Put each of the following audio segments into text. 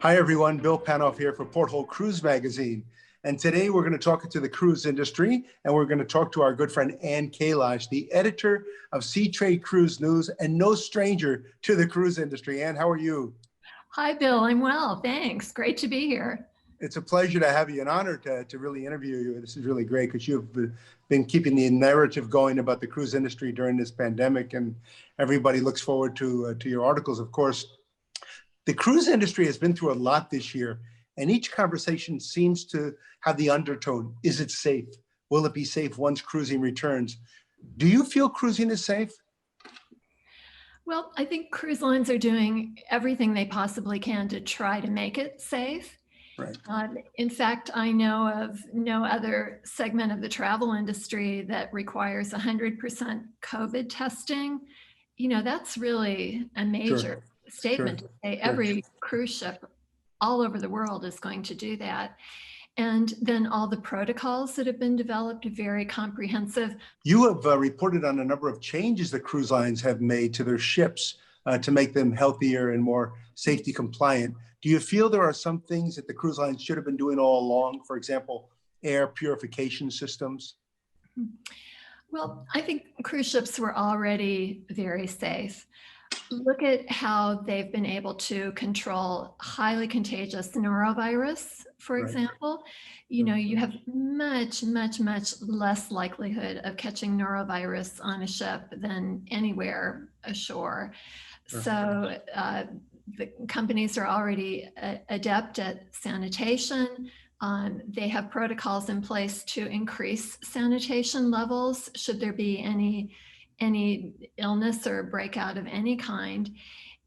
Hi, everyone. Bill Panoff here for Porthole Cruise Magazine. And today we're going to talk to the cruise industry, and we're going to talk to our good friend Ann Kalosh, the editor of Sea Trade Cruise News and no stranger to the cruise industry. Ann, how are you? Hi, Bill. I'm well. Thanks. Great to be here. It's a pleasure to have you, an honor to really interview you. This is really great because you've been keeping the narrative going about the cruise industry during this pandemic, and everybody looks forward to your articles, of course. The cruise industry has been through a lot this year, and each conversation seems to have the undertone, is it safe? Will it be safe once cruising returns? Do you feel cruising is safe? Well, I think cruise lines are doing everything they possibly can to try to make it safe. Right. In fact, I know of no other segment of the travel industry that requires 100% COVID testing. You know, that's really a major statement to say every cruise ship all over the world is going to do that. And then all the protocols that have been developed are very comprehensive. You have reported on a number of changes that cruise lines have made to their ships to make them healthier and more safety compliant. Do you feel there are some things that the cruise lines should have been doing all along? For example, air purification systems? Well, I think cruise ships were already very safe. Look at how they've been able to control highly contagious norovirus, for example. You know, you have much less likelihood of catching norovirus on a ship than anywhere ashore. So the companies are already adept at sanitation. They have protocols in place to increase sanitation levels should there be any illness or breakout of any kind.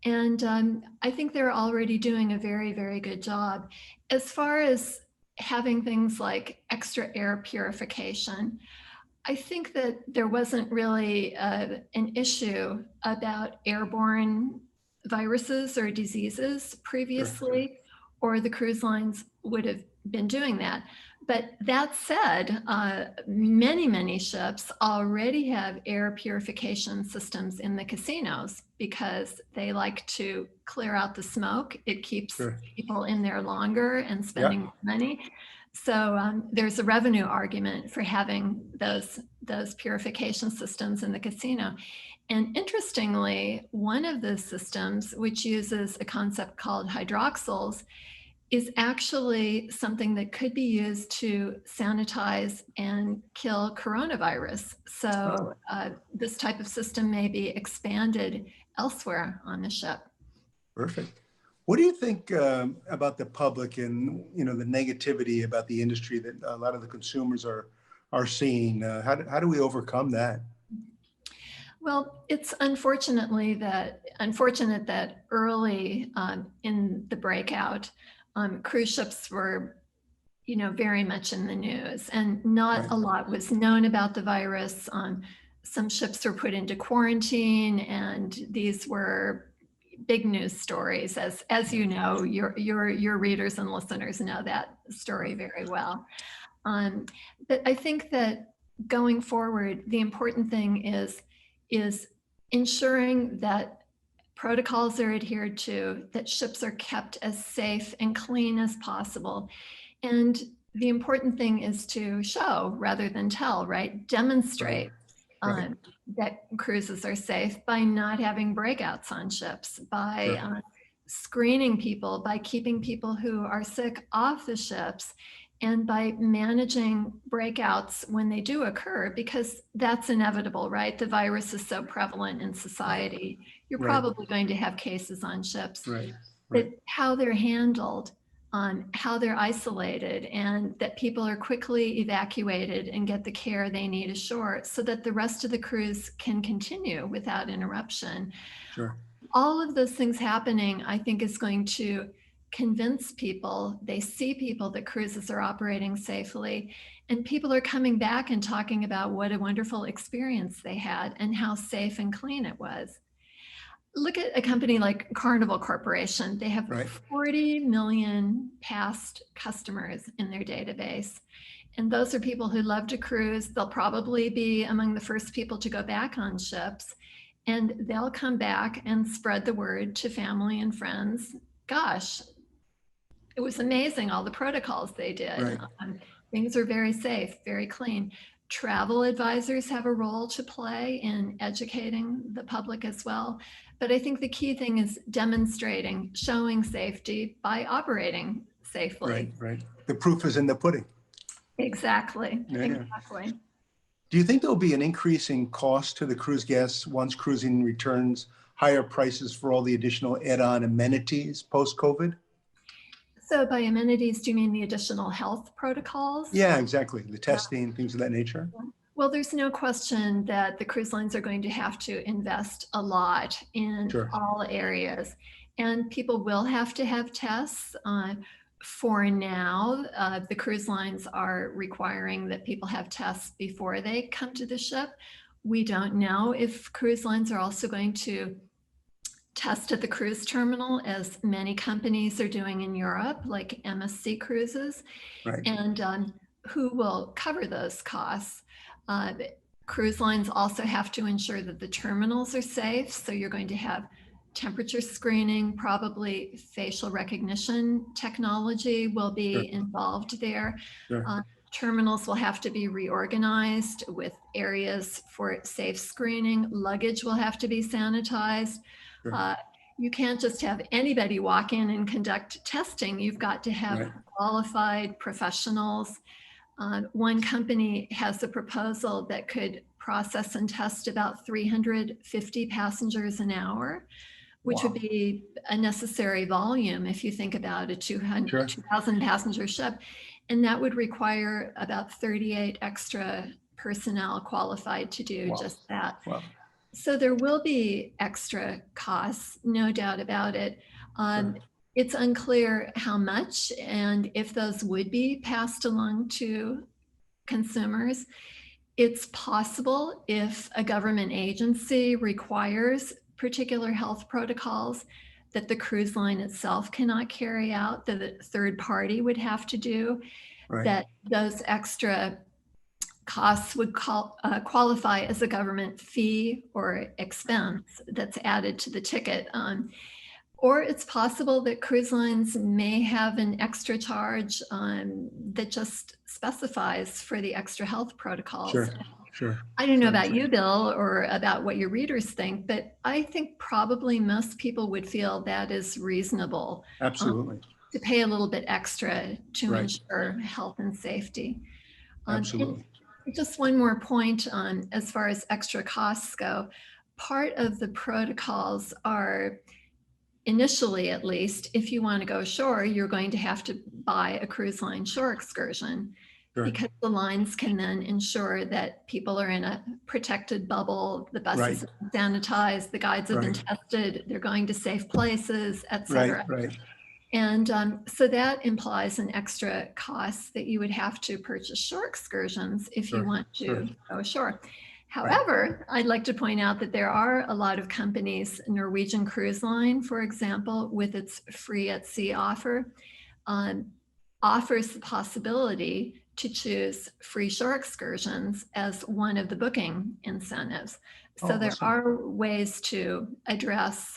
And I think they're already doing a very good job. As far as having things like extra air purification, I think that there wasn't really an issue about airborne viruses or diseases previously, or the cruise lines would have been doing that. But that said, many ships already have air purification systems in the casinos because they like to clear out the smoke. It keeps people in there longer and spending more money. So there's a revenue argument for having those purification systems in the casino. And interestingly, one of the systems, which uses a concept called hydroxyls, is actually something that could be used to sanitize and kill coronavirus. So this type of system may be expanded elsewhere on the ship. Perfect. What do you think about the public and the negativity about the industry that a lot of the consumers are seeing? How do we overcome that? Well, it's unfortunate that early in the breakout, cruise ships were, very much in the news, and not a lot was known about the virus. Some ships were put into quarantine, and these were big news stories, as you know, your readers and listeners know that story very well. But I think that going forward, the important thing is ensuring that protocols are adhered to, that ships are kept as safe and clean as possible. And the important thing is to show rather than tell, right? Demonstrate that cruises are safe by not having breakouts on ships, by screening people, by keeping people who are sick off the ships, and by managing breakouts when they do occur, because that's inevitable, right? The virus is so prevalent in society. You're probably going to have cases on ships. But how they're handled, how they're isolated, and that people are quickly evacuated and get the care they need ashore so that the rest of the cruise can continue without interruption. All of those things happening, I think, is going to convince people, they see people that cruises are operating safely, and people are coming back and talking about what a wonderful experience they had and how safe and clean it was. Look at a company like Carnival Corporation. They have 40 million past customers in their database. And those are people who love to cruise. They'll probably be among the first people to go back on ships. And they'll come back and spread the word to family and friends. Gosh, it was amazing, all the protocols they did. Right. Things are very safe, very clean. Travel advisors have a role to play in educating the public as well. But I think the key thing is demonstrating, showing safety by operating safely. Right. The proof is in the pudding. Exactly. Yeah. Exactly. Do you think there'll be an increasing cost to the cruise guests once cruising returns, higher prices for all the additional add-on amenities post-COVID? So by amenities, do you mean the additional health protocols? Yeah, exactly. The testing, things of that nature. Well, there's no question that the cruise lines are going to have to invest a lot in Sure. all areas, and people will have to have tests. For now, the cruise lines are requiring that people have tests before they come to the ship. We don't know if cruise lines are also going to test at the cruise terminal, as many companies are doing in Europe, like MSC Cruises, Right. and who will cover those costs. Cruise lines also have to ensure that the terminals are safe. So you're going to have temperature screening, probably facial recognition technology will be Sure. involved there. Sure. Terminals will have to be reorganized with areas for safe screening. Luggage will have to be sanitized. Sure. You can't just have anybody walk in and conduct testing. You've got to have Right. qualified professionals. One company has a proposal that could process and test about 350 passengers an hour, which Wow. would be a necessary volume if you think about a Sure. 2,000 passenger ship. And that would require about 38 extra personnel qualified to do Wow. just that. Wow. So there will be extra costs, no doubt about it. Sure. It's unclear how much and if those would be passed along to consumers. It's possible if a government agency requires particular health protocols that the cruise line itself cannot carry out, that a third party would have to do, Right. that those extra costs would qualify as a government fee or expense that's added to the ticket. Or it's possible that cruise lines may have an extra charge that just specifies for the extra health protocols. Sure. Sure. I don't know Sure. about you, Bill, or about what your readers think, but I think probably most people would feel that is reasonable Absolutely. to pay a little bit extra to Right. ensure health and safety. Absolutely. And just one more point on as far as extra costs go. Part of the protocols are, initially at least, if you want to go ashore, you're going to have to buy a cruise line shore excursion. Sure. Because the lines can then ensure that people are in a protected bubble, the buses Right. have been sanitized, the guides have been Right. tested, they're going to safe places, et cetera. Right. And so that implies an extra cost that you would have to purchase shore excursions if you Sure. want to Sure. go ashore. However, I'd like to point out that there are a lot of companies, Norwegian Cruise Line, for example, with its free at sea offer, offers the possibility to choose free shore excursions as one of the booking incentives. So Oh, there awesome. are ways to address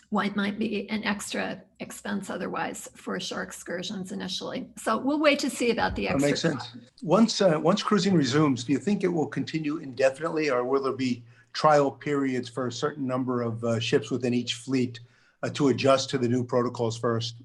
what might be an extra expense otherwise for shore excursions initially. So we'll wait to see about the That extra. makes sense. Once cruising resumes, do you think it will continue indefinitely, or will there be trial periods for a certain number of ships within each fleet to adjust to the new protocols first?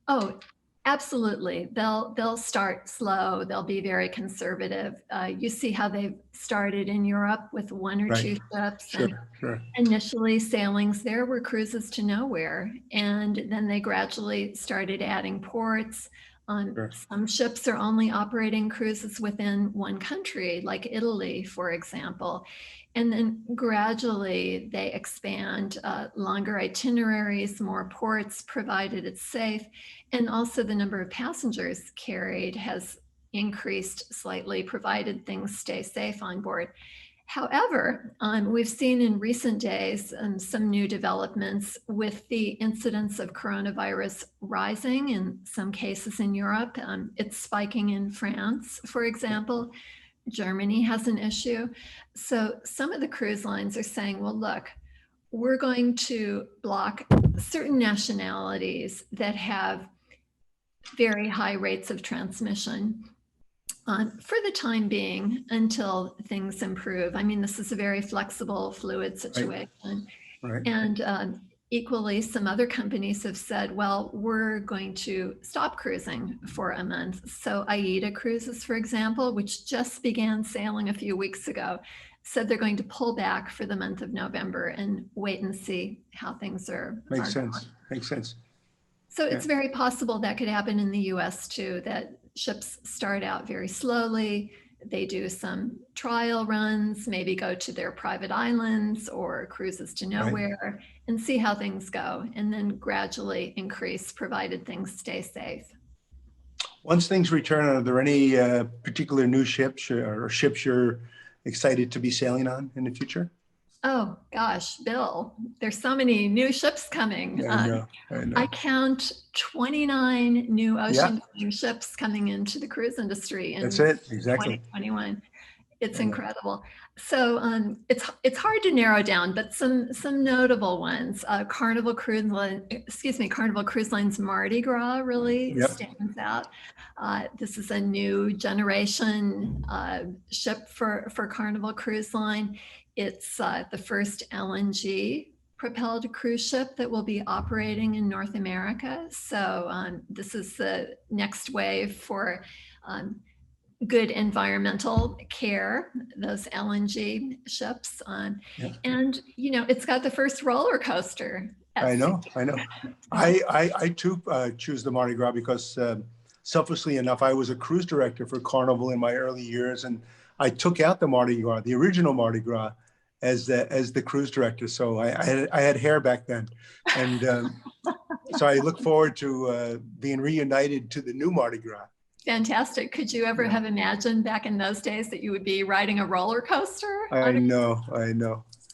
Oh, absolutely. They'll start slow. They'll be very conservative. You see how they've started in Europe with one or Right. two ships. Sure. And Sure. initially, sailings there were cruises to nowhere, and then they gradually started adding ports. Sure. Some ships are only operating cruises within one country, like Italy, for example. And then gradually they expand longer itineraries, more ports, provided it's safe. And also the number of passengers carried has increased slightly, provided things stay safe on board. However, we've seen in recent days some new developments with the incidence of coronavirus rising in some cases in Europe. It's spiking in France, for example. Germany has an issue. So some of the cruise lines are saying, well, look, we're going to block certain nationalities that have very high rates of transmission for the time being until things improve. I mean, this is a very flexible, fluid situation. Right. And equally, some other companies have said, well, we're going to stop cruising for a month. So AIDA Cruises, for example, which just began sailing a few weeks ago, said they're going to pull back for the month of November and wait and see how things are. Makes sense. Makes sense. So it's very possible that could happen in the US too, that ships start out very slowly. They do some trial runs, maybe go to their private islands or cruises to nowhere and see how things go, and then gradually increase provided things stay safe. Once things return, are there any particular new ships or ships you're excited to be sailing on in the future? Oh gosh, Bill, there's so many new ships coming. Yeah, I know. I count 29 new ocean ships coming into the cruise industry in That's it, exactly. 2021. It's incredible. So it's hard to narrow down, but some notable ones. Carnival Cruise Line's Mardi Gras really stands out. This is a new generation ship for Carnival Cruise Line. It's the first LNG propelled cruise ship that will be operating in North America. So this is the next wave for good environmental care, those LNG ships. And, you know, it's got the first roller coaster. I know. I too choose the Mardi Gras because selfishly enough, I was a cruise director for Carnival in my early years, and I took out the Mardi Gras, the original Mardi Gras, as the cruise director. So I had hair back then, and so I look forward to being reunited to the new Mardi Gras. Fantastic. Could you ever have imagined back in those days that you would be riding a roller coaster? I know.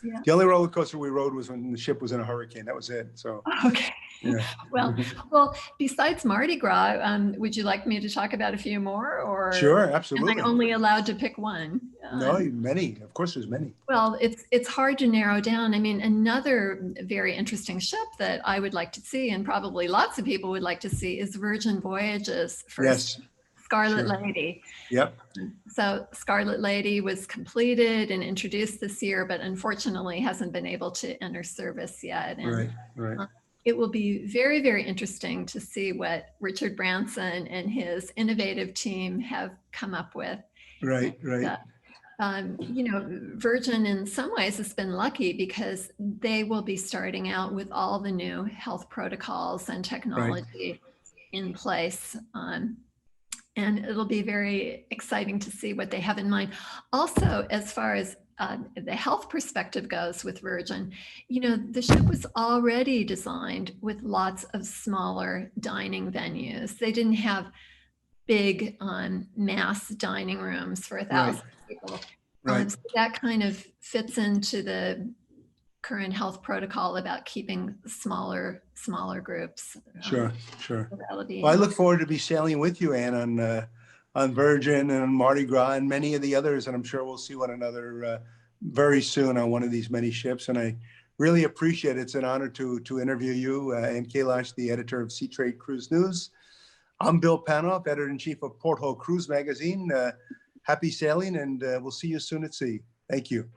Yeah. The only roller coaster we rode was when the ship was in a hurricane. That was it. So. Okay. Yeah. Well, besides Mardi Gras, would you like me to talk about a few more, or sure, absolutely. Am I only allowed to pick one? No, many. Of course, there's many. Well, it's hard to narrow down. I mean, another very interesting ship that I would like to see, and probably lots of people would like to see, is Virgin Voyages' first Scarlet Lady. Yep. So Scarlet Lady was completed and introduced this year, but unfortunately hasn't been able to enter service yet. And, right. It will be very, very interesting to see what Richard Branson and his innovative team have come up with. Right. You know, Virgin in some ways has been lucky because they will be starting out with all the new health protocols and technology in place. And it'll be very exciting to see what they have in mind. Also, as far as the health perspective goes with Virgin, you know, the ship was already designed with lots of smaller dining venues. They didn't have big mass dining rooms for 1,000 people. So that kind of fits into the current health protocol about keeping smaller groups. Sure. Well, I look forward to be sailing with you, Anne, on Virgin and Mardi Gras and many of the others, and I'm sure we'll see one another very soon on one of these many ships. And I really appreciate it. It's an honor to interview you, Anne Kalosh, the editor of Sea Trade Cruise News. I'm Bill Panoff, editor-in-chief of Porthole Cruise Magazine. Happy sailing, and we'll see you soon at sea. Thank you.